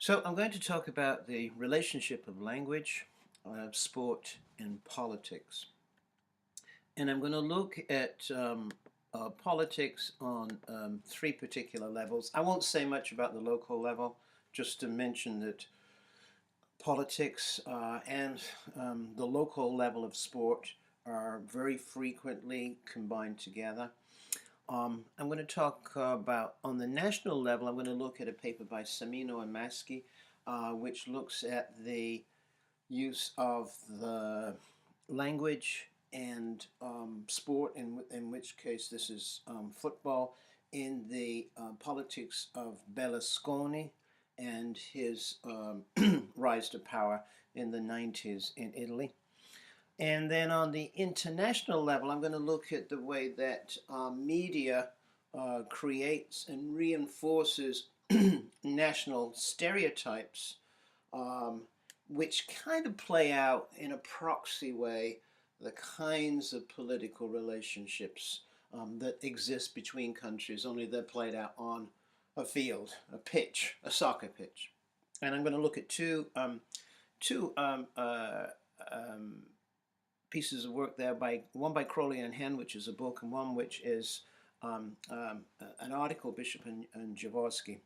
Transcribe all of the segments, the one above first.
So I'm going to talk about the relationship of language, sport, and politics. And I'm going to look at politics on three particular levels. I won't say much about the local level, just to mention that politics and the local level of sport are very frequently combined together. I'm going to talk about, on the national level, I'm going to look at a paper by Samino and Maskey, which looks at the use of the language and sport, in which case this is football, in the politics of Berlusconi and his rise to power in the 90s in Italy. And then on the international level, I'm going to look at the way that media creates and reinforces national stereotypes, um, which kind of play out in a proxy way the kinds of political relationships that exist between countries, only they're played out on a field, a pitch, a soccer pitch. And I'm going to look at two pieces of work there, by one by Crowley and Hen, which is a book, and one which is an article, Bishop and Jaworski.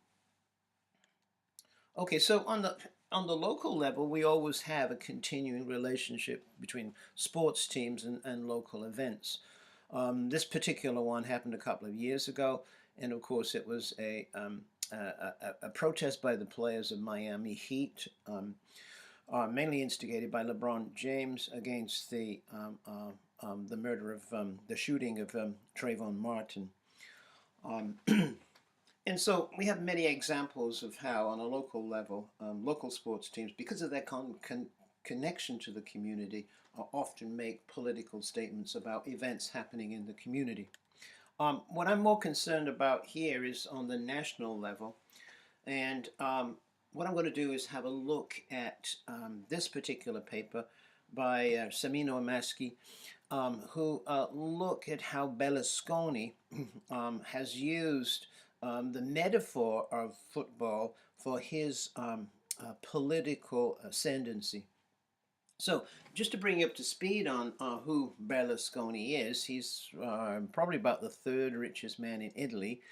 Okay, so on the local level, we always have a continuing relationship between sports teams and local events. This particular one happened a couple of years ago, and of course it was a protest by the players of Miami Heat, mainly instigated by LeBron James against the murder of the shooting of Trayvon Martin. And so we have many examples of how, on a local level, local sports teams, because of their connection to the community, often make political statements about events happening in the community. What I'm more concerned about here is on the national level, and what I'm going to do is have a look at this particular paper by Samino and Maskey, who look at how Berlusconi has used the metaphor of football for his political ascendancy. So, just to bring you up to speed on who Berlusconi is, he's probably about the third richest man in Italy.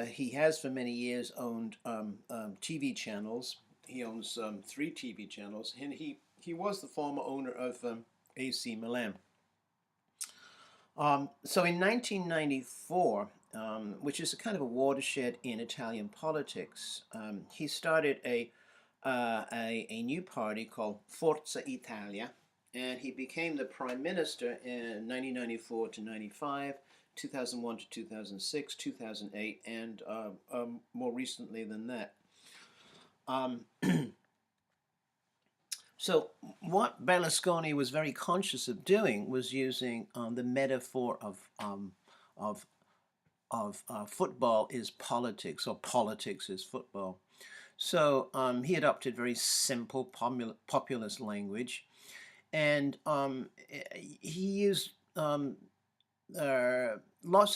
He has for many years owned TV channels. He owns three TV channels, and he was the former owner of AC Milan. So in 1994, which is a kind of a watershed in Italian politics, he started a new party called Forza Italia, and he became the prime minister in 1994 to 95, 2001 to 2006, 2008, and more recently than that. So what Berlusconi was very conscious of doing was using the metaphor of football is politics, or politics is football. So he adopted very simple populist language, and he used lots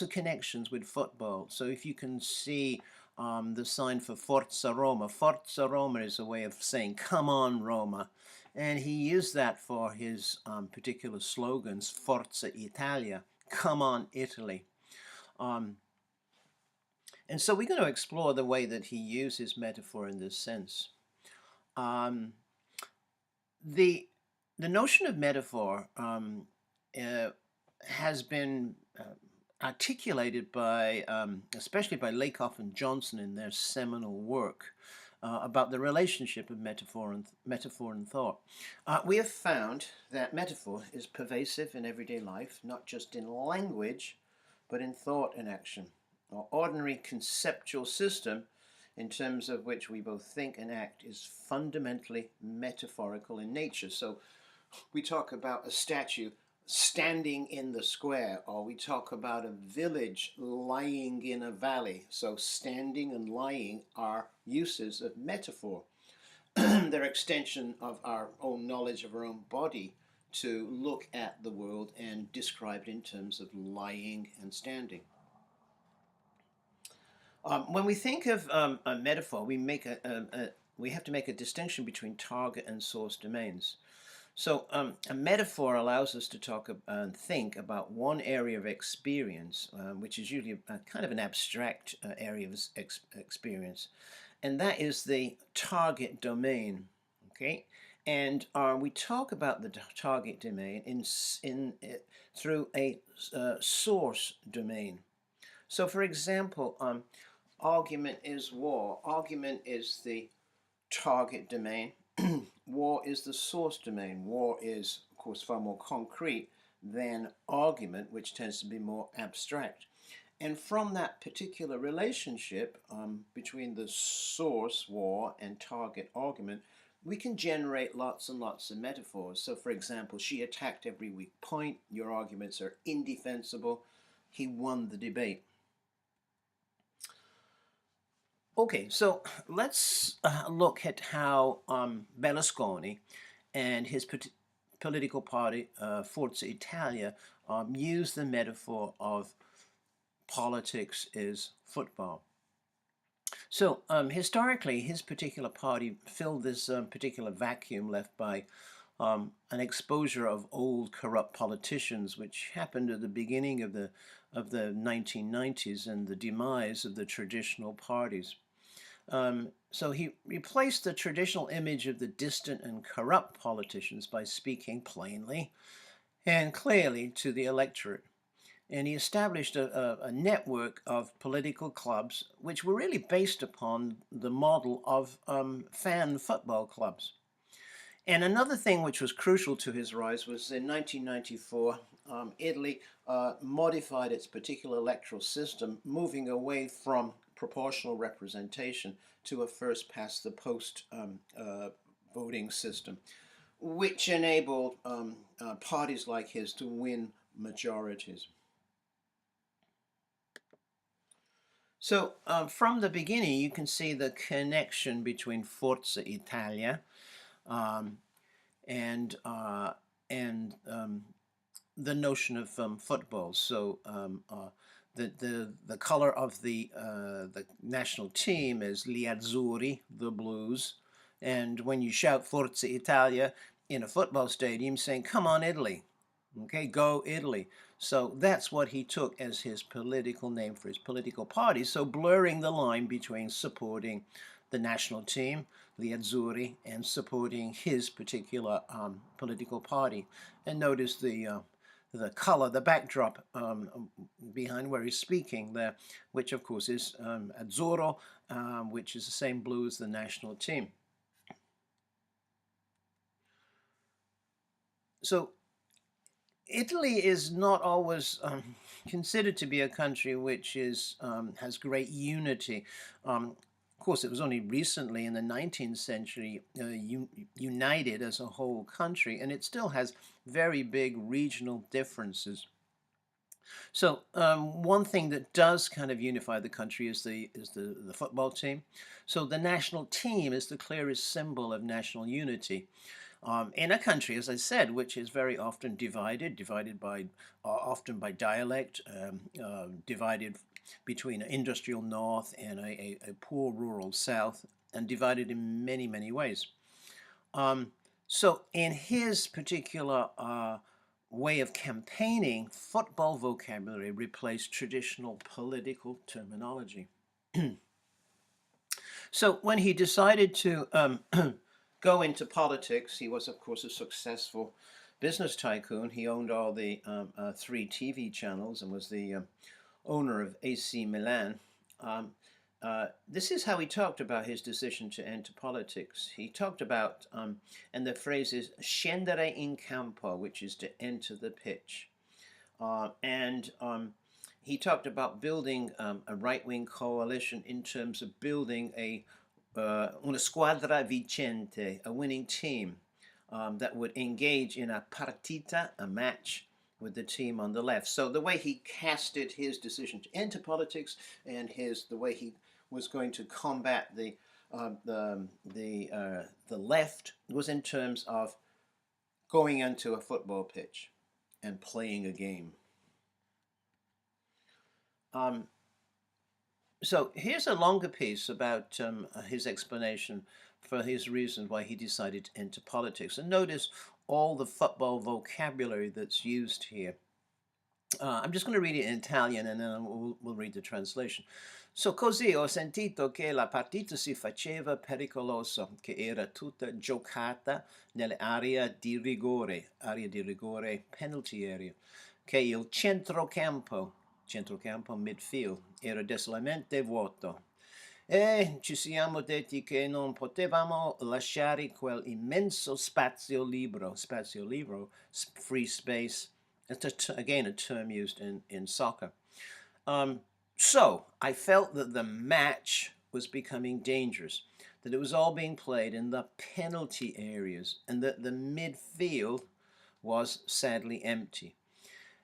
of connections with football. So if you can see the sign for Forza Roma is a way of saying, come on, Roma. And he used that for his particular slogans, Forza Italia, come on, Italy. And so we're going to explore the way that he uses metaphor in this sense. The notion of metaphor has been articulated by, especially by Lakoff and Johnson in their seminal work about the relationship of metaphor and thought. We have found that metaphor is pervasive in everyday life, not just in language, but in thought and action. Our ordinary conceptual system, in terms of which we both think and act, is fundamentally metaphorical in nature. So we talk about a statue standing in the square, or we talk about a village lying in a valley. So standing and lying are uses of metaphor. They're extension of our own knowledge of our own body to look at the world and describe it in terms of lying and standing. When we think of a metaphor, we make we have to make a distinction between target and source domains. So a metaphor allows us to talk and think about one area of experience, which is usually kind of an abstract area of experience, and that is the target domain. Okay, and we talk about the target domain through a source domain. So, for example, argument is war. Argument is the target domain. War is the source domain. War is, of course, far more concrete than argument, which tends to be more abstract. And from that particular relationship between the source, war, and target, argument, we can generate lots and lots of metaphors. So, for example, she attacked every weak point. Your arguments are indefensible. He won the debate. Okay, so let's look at how Berlusconi and his political party, Forza Italia, use the metaphor of politics is football. So historically, his particular party filled this particular vacuum left by an exposure of old corrupt politicians, which happened at the beginning of the 1990s and the demise of the traditional parties. So he replaced the traditional image of the distant and corrupt politicians by speaking plainly and clearly to the electorate. And he established a network of political clubs which were really based upon the model of fan football clubs. And another thing which was crucial to his rise was in 1994, Italy modified its particular electoral system, moving away from proportional representation to a first-past-the-post voting system, which enabled parties like his to win majorities. So from the beginning, you can see the connection between Forza Italia and the notion of football. So the color of the national team is gli azzurri, the blues, and when you shout Forza Italia in a football stadium, saying "Come on, Italy." Okay, go Italy. So that's what he took as his political name for his political party. So blurring the line between supporting the national team, the Azzurri, and supporting his particular political party. And notice the color, the backdrop behind where he's speaking there, which of course is Azzurro, which is the same blue as the national team. So Italy is not always considered to be a country which is has great unity. Of course, it was only recently in the 19th century united as a whole country, and it still has very big regional differences. So one thing that does kind of unify the country is the football team. So the national team is the clearest symbol of national unity. In a country, as I said, which is very often divided by often by dialect, divided between an industrial north and a poor rural south, and divided in many, many ways. So in his particular way of campaigning, football vocabulary replaced traditional political terminology. So when he decided to go into politics, he was, of course, a successful business tycoon. He owned all the 3 TV channels and was the owner of AC Milan. This is how he talked about his decision to enter politics. He talked about, and the phrase is scendere in campo, which is to enter the pitch. He talked about building a right-wing coalition in terms of building una squadra vincente, a winning team that would engage in a partita, a match, with the team on the left. So the way he casted his decision to enter politics and the way he was going to combat the left was in terms of going into a football pitch and playing a game. So here's a longer piece about his explanation for his reasons why he decided to enter politics. And notice all the football vocabulary that's used here. I'm just going to read it in Italian and then we'll read the translation. So così ho sentito che la partita si faceva pericolosa, che era tutta giocata nell'area di rigore, penalty area, che il centrocampo midfield, era desolamente vuoto. E ci siamo detti che non potevamo lasciare quell'immenso spazio libero, free space. It's again a term used in soccer. Um, so I felt that the match was becoming dangerous, that it was all being played in the penalty areas, and that the midfield was sadly empty.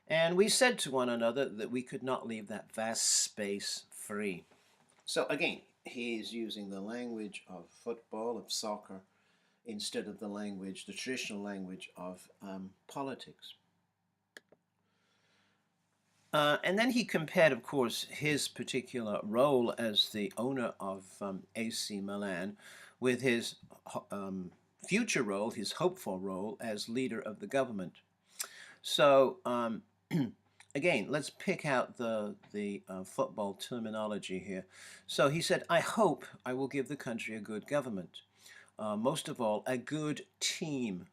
And we said to one another that we could not leave that vast space free. So again, he is using the language of football, of soccer, instead of the traditional language of politics. And then he compared, of course, his particular role as the owner of AC Milan with his future role, his hopeful role as leader of the government. So again, let's pick out the football terminology here. So he said, I hope I will give the country a good government. Most of all, a good team.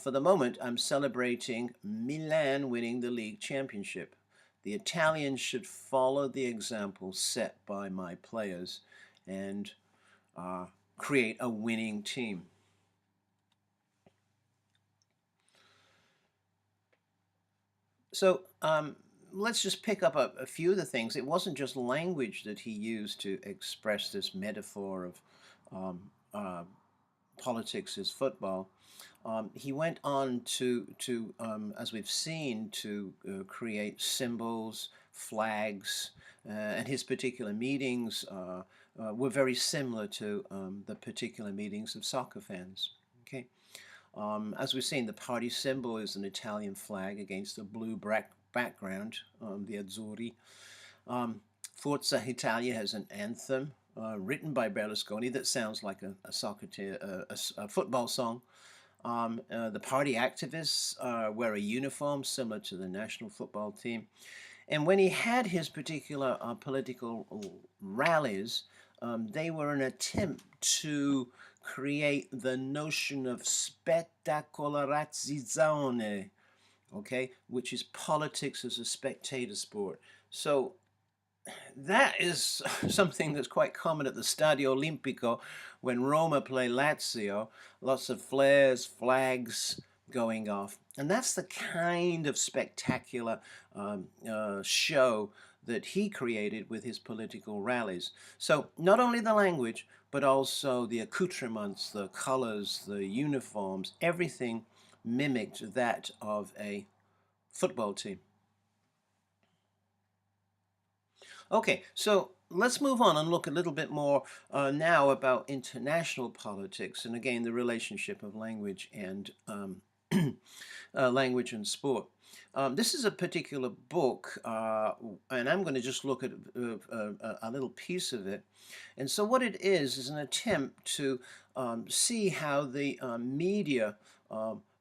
For the moment, I'm celebrating Milan winning the league championship. The Italians should follow the example set by my players and create a winning team. So let's just pick up a few of the things. It wasn't just language that he used to express this metaphor of politics is football. He went on to as we've seen, to create symbols, flags, and his particular meetings were very similar to the particular meetings of soccer fans. Okay, as we've seen, the party symbol is an Italian flag against a blue background, the Azzurri. Forza Italia has an anthem written by Berlusconi that sounds like a football song. The party activists wear a uniform similar to the national football team. And when he had his particular political rallies, they were an attempt to create the notion of spettacolarizzazione, okay, which is politics as a spectator sport. So that is something that's quite common at the Stadio Olimpico when Roma play Lazio. Lots of flares, flags going off. And that's the kind of spectacular show that he created with his political rallies. So not only the language, but also the accoutrements, the colors, the uniforms, everything mimicked that of a football team. Okay, so let's move on and look a little bit more now about international politics, and again the relationship of language and language and sport. This is a particular book, and I'm going to just look at a little piece of it. And so what it is an attempt to see how the media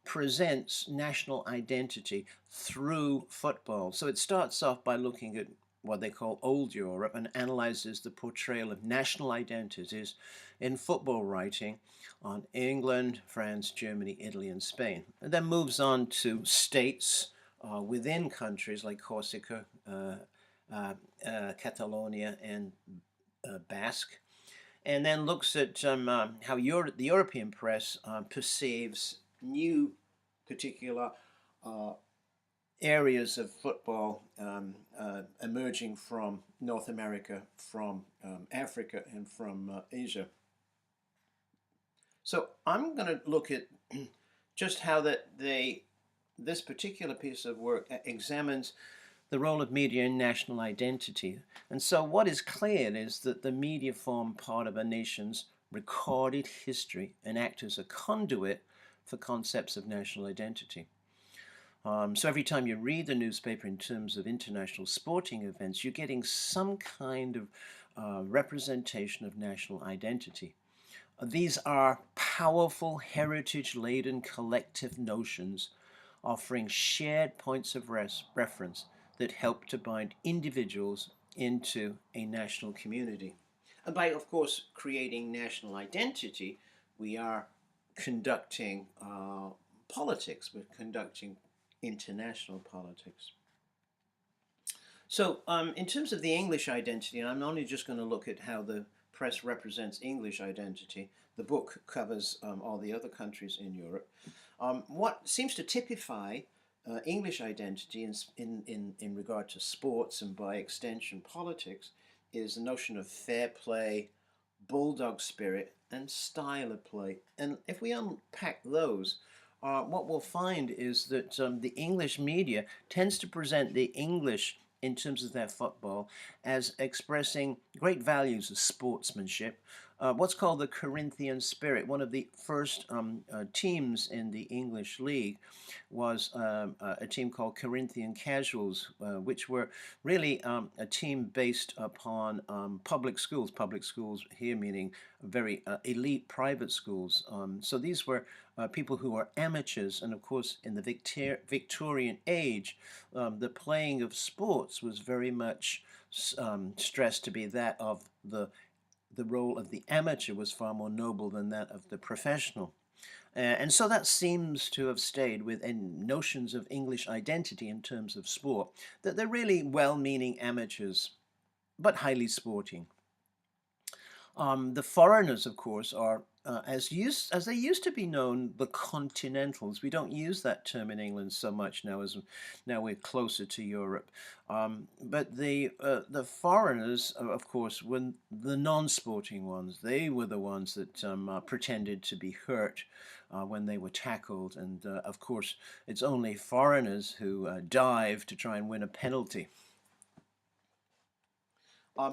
presents national identity through football. So it starts off by looking at what they call old Europe and analyzes the portrayal of national identities in football writing on England, France, Germany, Italy, and Spain. And then moves on to states within countries like Corsica, Catalonia, and Basque. And then looks at how the European press perceives new particular areas of football emerging from North America, from Africa, and from Asia. So I'm going to look at just how this particular piece of work examines the role of media in national identity. And so what is clear is that the media form part of a nation's recorded history and act as a conduit for concepts of national identity. So every time you read the newspaper in terms of international sporting events, you're getting some kind of representation of national identity. These are powerful, heritage-laden collective notions offering shared points of reference that help to bind individuals into a national community. And by, of course, creating national identity, we are conducting politics, we're conducting international politics. So, in terms of the English identity, and I'm only just going to look at how the press represents English identity, the book covers all the other countries in Europe. What seems to typify English identity in regard to sports and by extension politics is the notion of fair play, bulldog spirit, and style of play. And if we unpack those, what we'll find is that the English media tends to present the English in terms of their football as expressing great values of sportsmanship, what's called the Corinthian spirit. One of the first teams in the English league was a team called Corinthian Casuals, which were really a team based upon public schools here meaning very elite private schools. So these were people who were amateurs, and of course in the Victorian age, the playing of sports was very much stressed to be that of the role of the amateur was far more noble than that of the professional. And so that seems to have stayed within notions of English identity in terms of sport, that they're really well-meaning amateurs, but highly sporting. The foreigners, of course, are as they used to be known, the continentals. We don't use that term in England so much now, as now we're closer to Europe. But the foreigners, of course, were the non-sporting ones. They were the ones that pretended to be hurt when they were tackled, and of course, it's only foreigners who dive to try and win a penalty.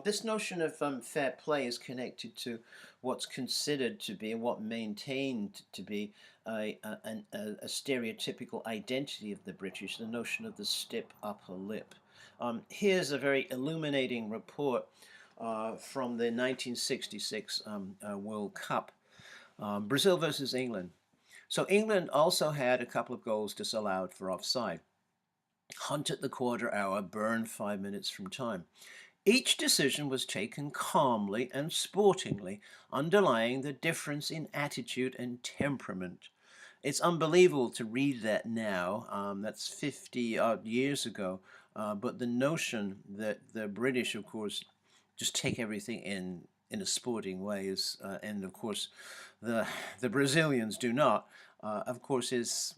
This notion of fair play is connected to what's considered to be and what maintained to be a stereotypical identity of the British, the notion of the stiff upper lip. Here's a very illuminating report from the 1966 World Cup, Brazil versus England. So England also had a couple of goals disallowed for offside. Hunt at the quarter hour, Burn 5 minutes from time. Each decision was taken calmly and sportingly, underlying the difference in attitude and temperament. It's unbelievable to read that now. That's 50-odd years ago. But the notion that the British, of course, just take everything in a sporting way is, and of course, the Brazilians do not, of course, is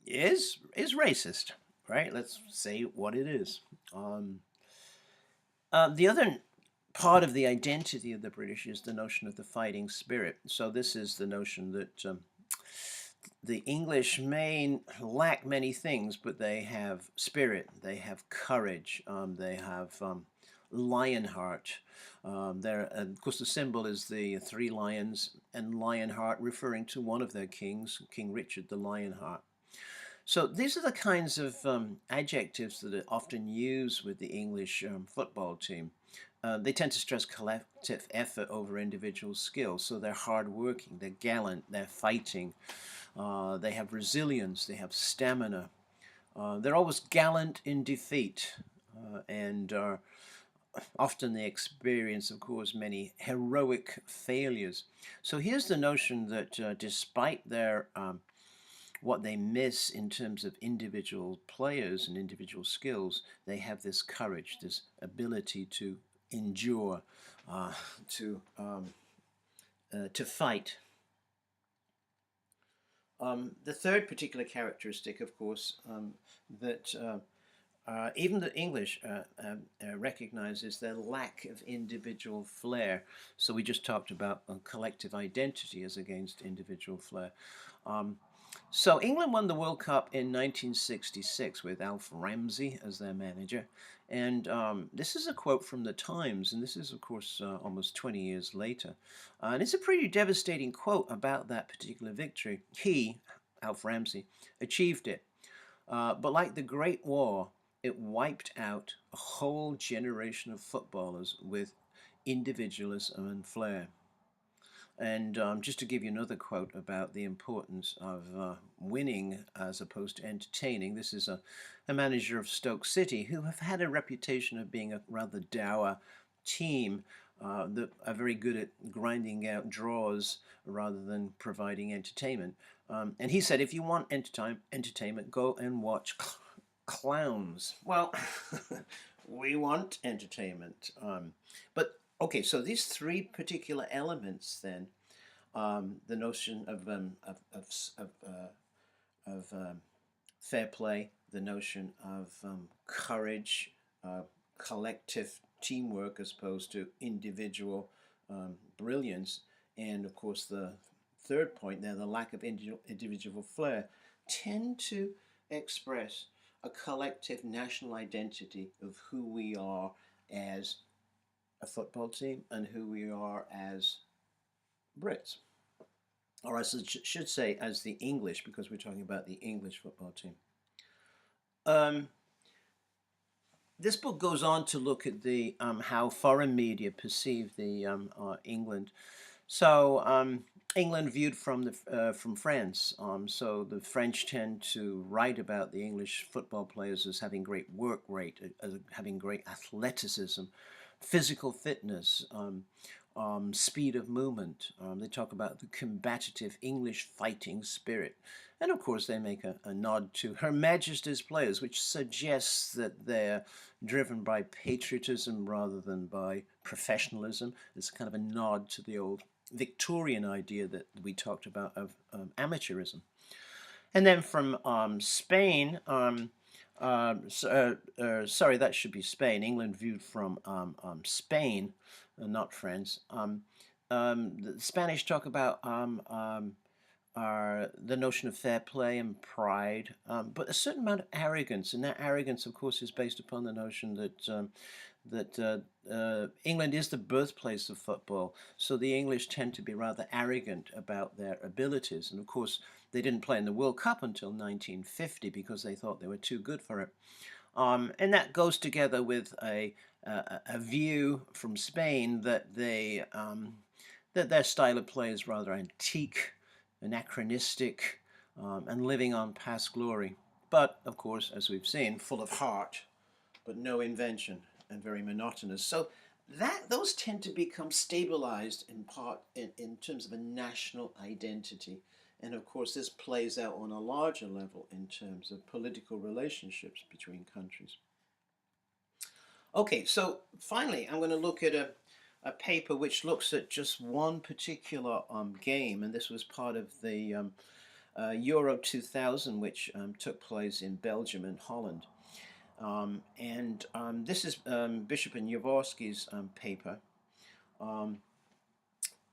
racist, right? Let's say what it is. The other part of the identity of the British is the notion of the fighting spirit. So this is the notion that the English may lack many things, but they have spirit, they have courage, they have lion heart. Of course, the symbol is the three lions and lion heart, referring to one of their kings, King Richard the Lionheart. So these are the kinds of adjectives that are often used with the English football team. They tend to stress collective effort over individual skill. So they're hardworking, they're gallant, they're fighting, they have resilience, they have stamina. They're always gallant in defeat, and often they experience, of course, many heroic failures. So here's the notion that despite their what they miss in terms of individual players and individual skills, they have this courage, this ability to endure, to fight. The third particular characteristic, of course, that even the English recognize is their lack of individual flair. So we just talked about collective identity as against individual flair. So England won the World Cup in 1966 with Alf Ramsey as their manager. And this is a quote from the Times, and this is, of course, almost 20 years later. And it's a pretty devastating quote about that particular victory. He, Alf Ramsey, achieved it. But like the Great War, it wiped out a whole generation of footballers with individualism and flair. And just to give you another quote about the importance of winning as opposed to entertaining, this is a manager of Stoke City who have had a reputation of being a rather dour team that are very good at grinding out draws rather than providing entertainment. And he said, if you want entertainment, go and watch clowns. Well, we want entertainment. But okay, so these three particular elements then, the notion of fair play, the notion of courage, collective teamwork as opposed to individual brilliance, and of course the third point there, the lack of individual flair, tend to express a collective national identity of who we are as a football team and who we are as Brits. Or I should say as the English, because we're talking about the English football team. This book goes on to look at the how foreign media perceive the England. So England viewed from France. So the French tend to write about the English football players as having great work rate, as having great athleticism, physical fitness, speed of movement. They talk about the combative English fighting spirit. And of course they make a nod to Her Majesty's players, which suggests that they're driven by patriotism rather than by professionalism. It's kind of a nod to the old Victorian idea that we talked about of amateurism. And then from Spain, sorry, that should be Spain. England viewed from Spain, not France. The Spanish talk about the notion of fair play and pride, but a certain amount of arrogance, and that arrogance, of course, is based upon the notion that England is the birthplace of football, so the English tend to be rather arrogant about their abilities, and of course they didn't play in the World Cup until 1950 because they thought they were too good for it. And that goes together with a view from Spain that that their style of play is rather antique, anachronistic, and living on past glory. But, of course, as we've seen, full of heart, but no invention, and very monotonous. So those tend to become stabilized in part in terms of a national identity. And of course, this plays out on a larger level in terms of political relationships between countries. Okay, so finally, I'm going to look at a paper which looks at just one particular game, and this was part of the Euro 2000, which took place in Belgium and Holland. This is Bishop and Jaworski's paper.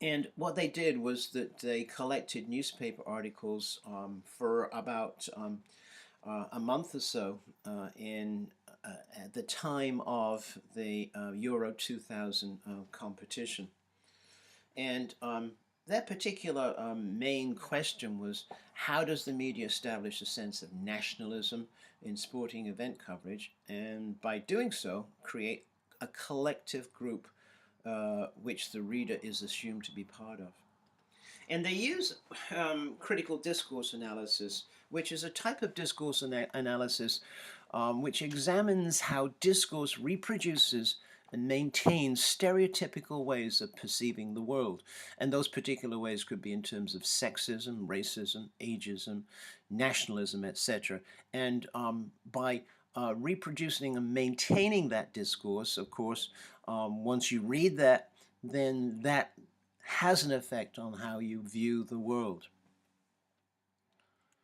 And what they did was that they collected newspaper articles for about a month or so at the time of the Euro 2000 competition. And that particular main question was, how does the media establish a sense of nationalism in sporting event coverage, and by doing so create a collective group which the reader is assumed to be part of. And they use critical discourse analysis, which is a type of discourse analysis which examines how discourse reproduces and maintains stereotypical ways of perceiving the world. And those particular ways could be in terms of sexism, racism, ageism, nationalism, etc. And by reproducing and maintaining that discourse, of course, once you read that, then that has an effect on how you view the world.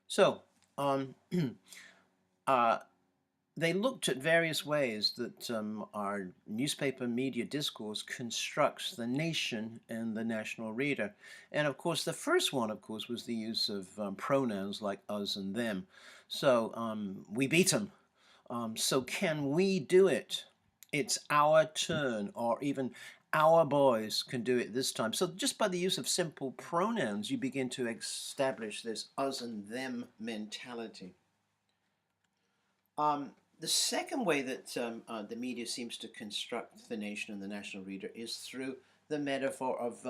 So, they looked at various ways that our newspaper media discourse constructs the nation and the national reader. And of course, the first one, of course, was the use of pronouns like us and them. So, we beat them. So can we do it? It's our turn, or even our boys can do it this time. So just by the use of simple pronouns, you begin to establish this us and them mentality. The second way that the media seems to construct the nation and the national reader is through the metaphor of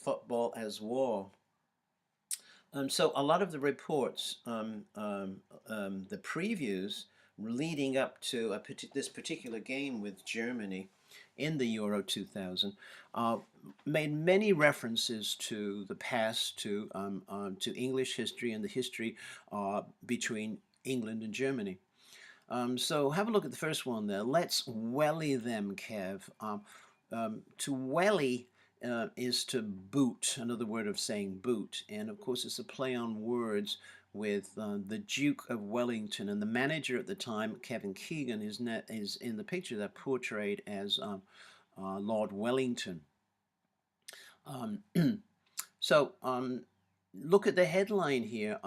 football as war. So a lot of the reports, the previews leading up to this particular game with Germany in the Euro 2000, made many references to the past, to English history and the history between England and Germany. So have a look at the first one there. Let's welly them, Kev. To welly is to boot, another word of saying boot. And of course, it's a play on words with the Duke of Wellington. And the manager at the time, Kevin Keegan, is in the picture that portrayed as Lord Wellington. So look at the headline here.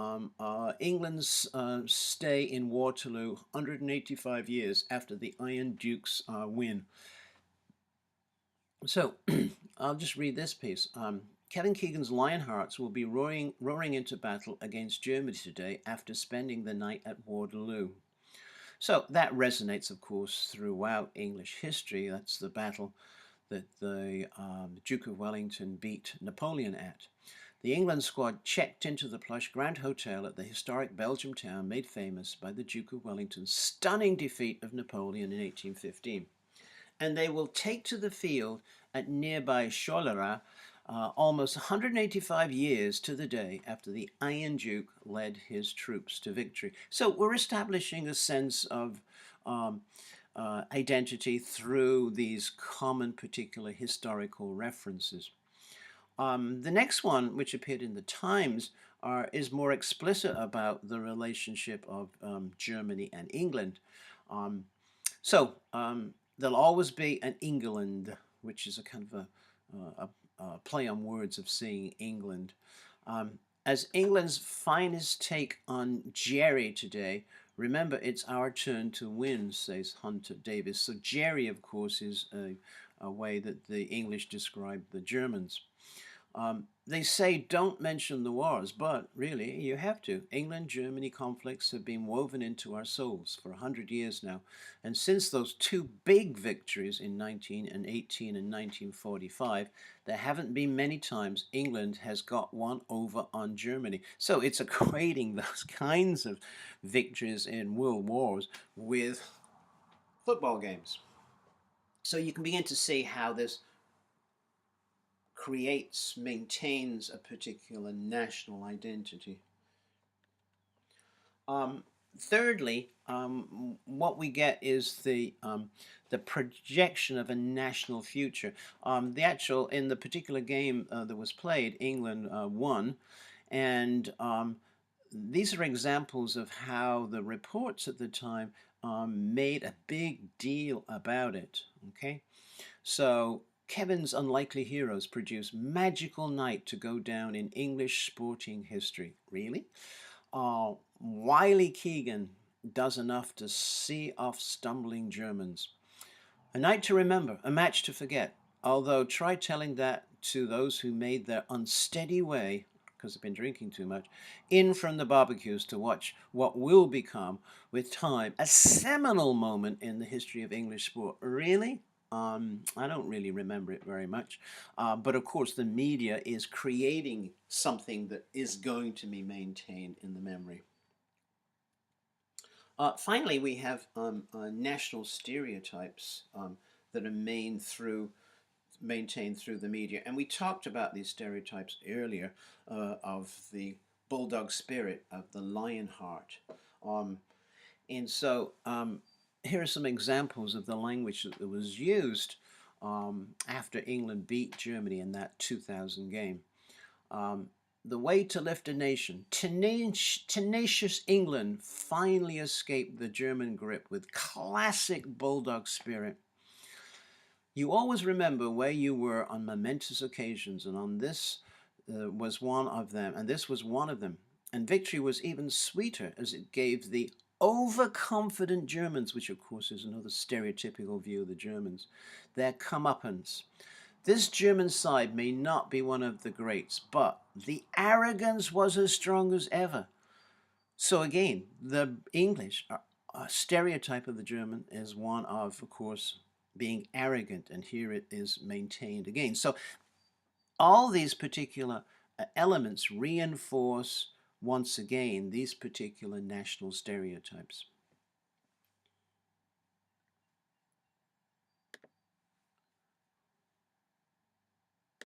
England's stay in Waterloo 185 years after the Iron Duke's win. So I'll just read this piece. Kevin Keegan's Lionhearts will be roaring into battle against Germany today after spending the night at Waterloo. So that resonates, of course, throughout English history. That's the battle that the Duke of Wellington beat Napoleon at. The England squad checked into the plush Grand Hotel at the historic Belgium town made famous by the Duke of Wellington's stunning defeat of Napoleon in 1815. And they will take to the field at nearby Cholera almost 185 years to the day after the Iron Duke led his troops to victory. So we're establishing a sense of identity through these common particular historical references. The next one, which appeared in the Times, is more explicit about the relationship of Germany and England. There'll always be an England, which is a kind of a play on words of saying England. As England's finest take on Jerry today, remember it's our turn to win, says Hunter Davis. So Jerry, of course, is a way that the English describe the Germans. They say don't mention the wars, but really you have to. England-Germany conflicts have been woven into our souls for 100 years now. And since those two big victories in 1918 and 1945, there haven't been many times England has got one over on Germany. So it's equating those kinds of victories in world wars with football games. So you can begin to see how this maintains a particular national identity. Thirdly, what we get is the projection of a national future. In the particular game that was played, England won, and these are examples of how the reports at the time made a big deal about it. Okay, so Kevin's unlikely heroes produce magical night to go down in English sporting history. Really? Wily Keegan does enough to see off stumbling Germans. A night to remember, a match to forget. Although try telling that to those who made their unsteady way, because they've been drinking too much, in from the barbecues to watch what will become, with time, a seminal moment in the history of English sport. Really? I don't really remember it very much, but of course the media is creating something that is going to be maintained in the memory. Finally, we have national stereotypes that are maintained through the media, and we talked about these stereotypes earlier of the bulldog spirit, of the lion heart, and so here are some examples of the language that was used after England beat Germany in that 2000 game. The way to lift a nation. Tenacious England finally escaped the German grip with classic bulldog spirit. You always remember where you were on momentous occasions, and on this was one of them, and this was one of them. And victory was even sweeter as it gave the overconfident Germans, which of course is another stereotypical view of the Germans, their comeuppance. This German side may not be one of the greats, but the arrogance was as strong as ever. So again, the English are stereotype of the German is one of course, being arrogant, and here it is maintained again. So all these particular elements reinforce once again these particular national stereotypes.